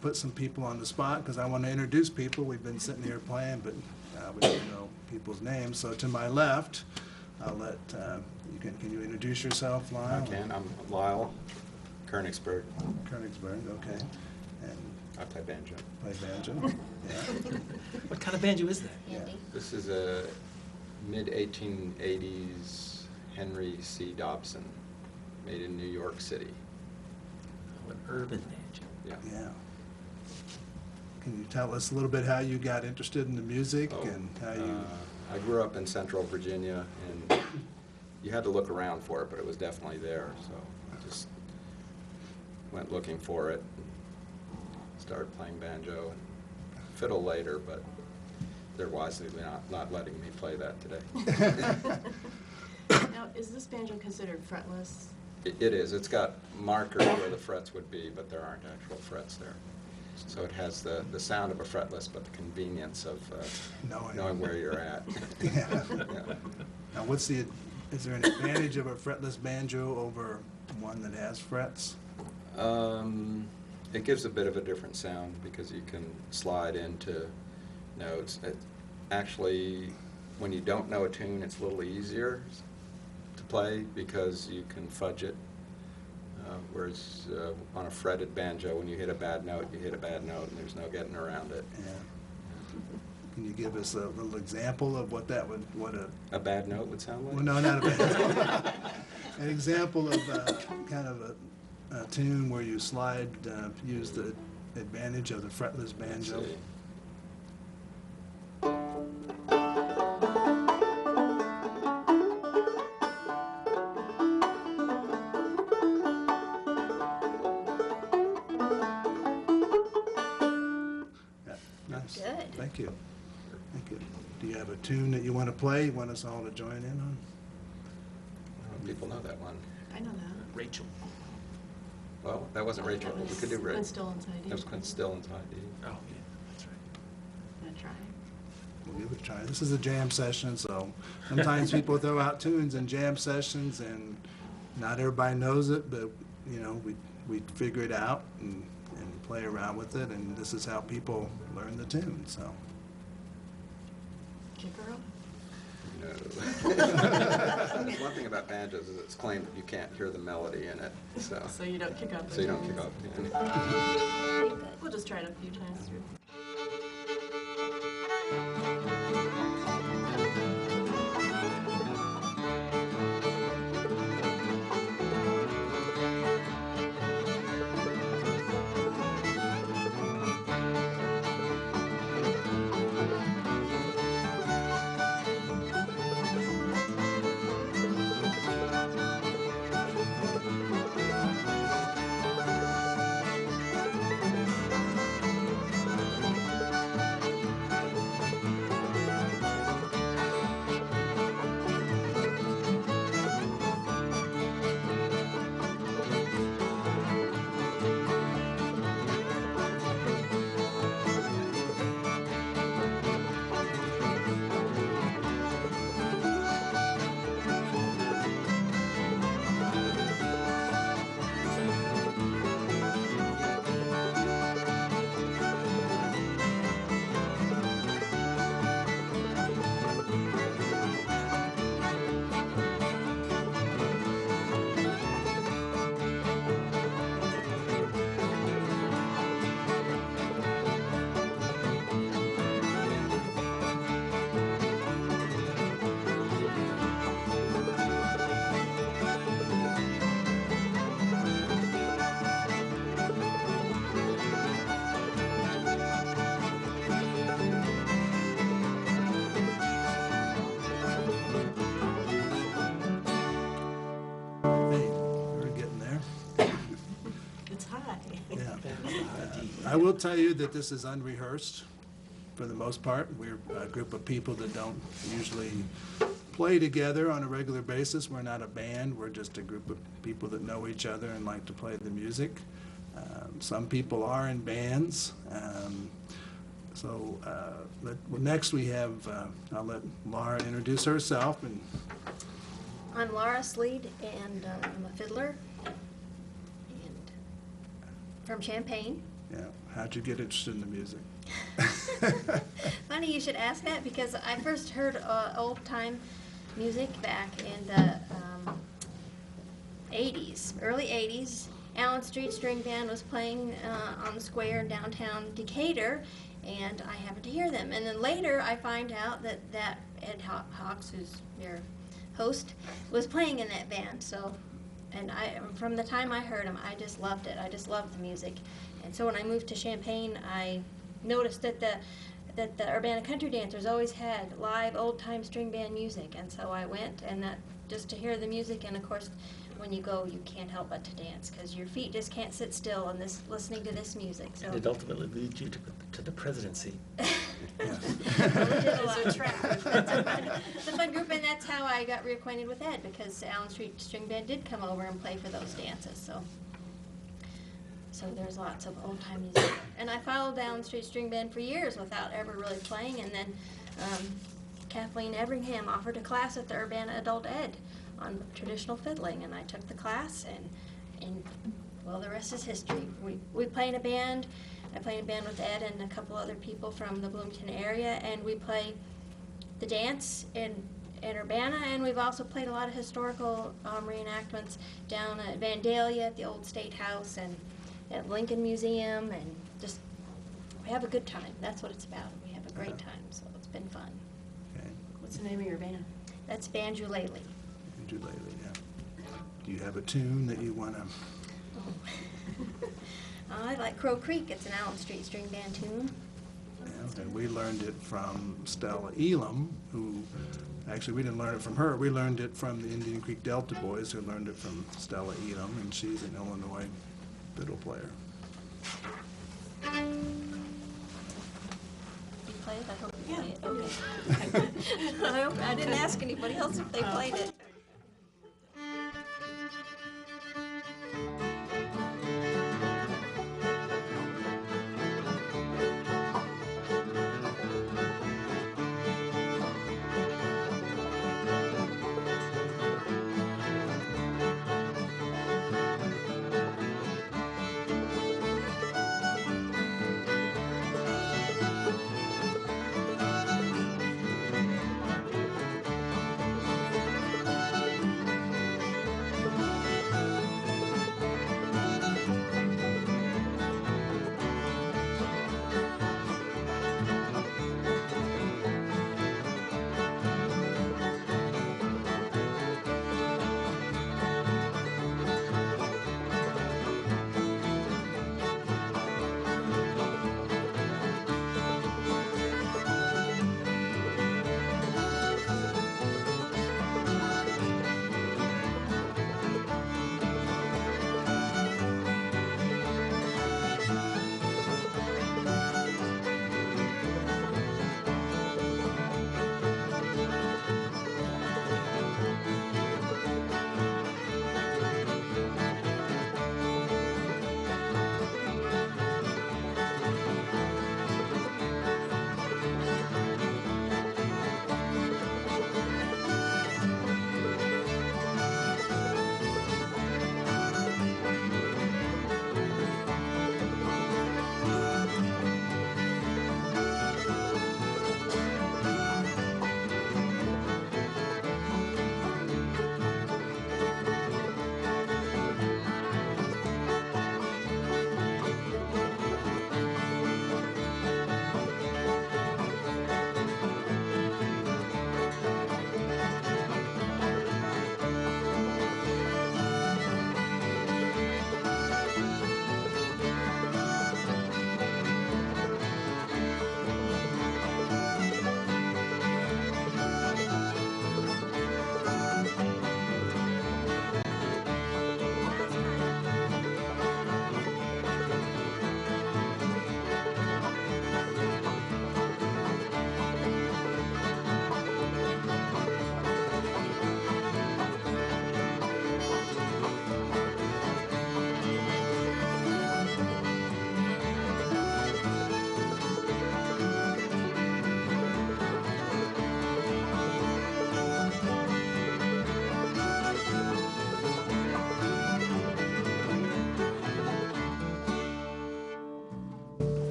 put some people on the spot because I want to introduce people. We've been sitting here playing, but we don't know people's names. So to my left, I'll let, can you introduce yourself, Lyle? I can. I'm Lyle Koenigsberg. Koenigsberg, okay. And I play banjo. play banjo. Yeah. What kind of banjo is that? Andy? This is a mid-1880s Henry C. Dobson, made in New York City. Oh, an urban banjo. Yeah. Yeah. Can you tell us a little bit how you got interested in the music and how you... I grew up in Central Virginia, and you had to look around for it, but it was definitely there. So I just went looking for it, started playing banjo, and fiddle later, but they're wisely not letting me play that today. Now, is this banjo considered fretless? It is. It's got markers where the frets would be, but there aren't actual frets there. So it has the sound of a fretless, but the convenience of knowing where you're at. Yeah. Yeah. Now, is there an advantage of a fretless banjo over one that has frets? It gives a bit of a different sound because you can slide into notes. Actually, when you don't know a tune, it's a little easier to play because you can fudge it. Whereas on a fretted banjo, when you hit a bad note, you hit a bad note, and there's no getting around it. Yeah. Can you give us a little example of what a bad note would sound like? Well, no, not a bad an example of kind of a tune where you use the advantage of the fretless banjo. Let's see. Nice. Good. Thank you. Thank you. Do you have a tune that you want to play? You want us all to join in on? People know that one. I know that. Rachel. Well, that wasn't Rachel. That We could do was Rachel. Quinn Still Inside You. That was Quinn Still Inside You. Oh, yeah, that's right. Wanna try? We'll give it a try. This is a jam session, so sometimes people throw out tunes in jam sessions, and not everybody knows it, but we figure it out and play around with it, and this is how people learn the tune. So. Kick her up? No. One thing about banjos is it's claimed that you can't hear the melody in it, so So you don't kick up. you don't kick up. Very good. We'll just try it a few times through. I will tell you that this is unrehearsed for the most part. We're a group of people that don't usually play together on a regular basis. We're not a band. We're just a group of people that know each other and like to play the music. Some people are in bands. Next we have, I'll let Laura introduce herself. And I'm Laura Sleed, and I'm a fiddler and from Champaign. Yeah, how'd you get interested in the music? Funny you should ask that because I first heard old time music back in the 80s, early 80s. Allen Street String Band was playing on the square in downtown Decatur, and I happened to hear them. And then later I find out that Ed Hawks, who's your host, was playing in that band. So, and from the time I heard him, I just loved it. I just loved the music. And so when I moved to Champaign, I noticed that the Urbana Country Dancers always had live old-time string band music, and so I went, and that just to hear the music. And of course, when you go, you can't help but to dance because your feet just can't sit still and listening to this music. So And it ultimately leads you to the presidency. Well, we did a lot. It's a track. It's a fun group, and that's how I got reacquainted with Ed, because Allen Street String Band did come over and play for those dances. So there's lots of old time music, and I followed Allen Street String Band for years without ever really playing. And then Kathleen Everingham offered a class at the Urbana Adult Ed on traditional fiddling, and I took the class, and well, the rest is history. We play in a band. I play in a band with Ed and a couple other people from the Bloomington area, and we play the dance in Urbana, and we've also played a lot of historical reenactments down at Vandalia at the old State House and at Lincoln Museum, and just we have a good time. That's what it's about. We have a great time, so it's been fun. Okay, What's the name of your band? That's Banjulele. and you lately, yeah. Do you have a tune that you want to? I like Crow Creek. It's an Allen Street String Band tune. Yeah, and we learned it from Stella Elam, who, actually, we didn't learn it from her. We learned it from the Indian Creek Delta Boys, who learned it from Stella Elam, and she's an Illinois fiddle player. You play it? I hope you play it. Yeah. Okay. I didn't ask anybody else if they played it.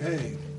Okay.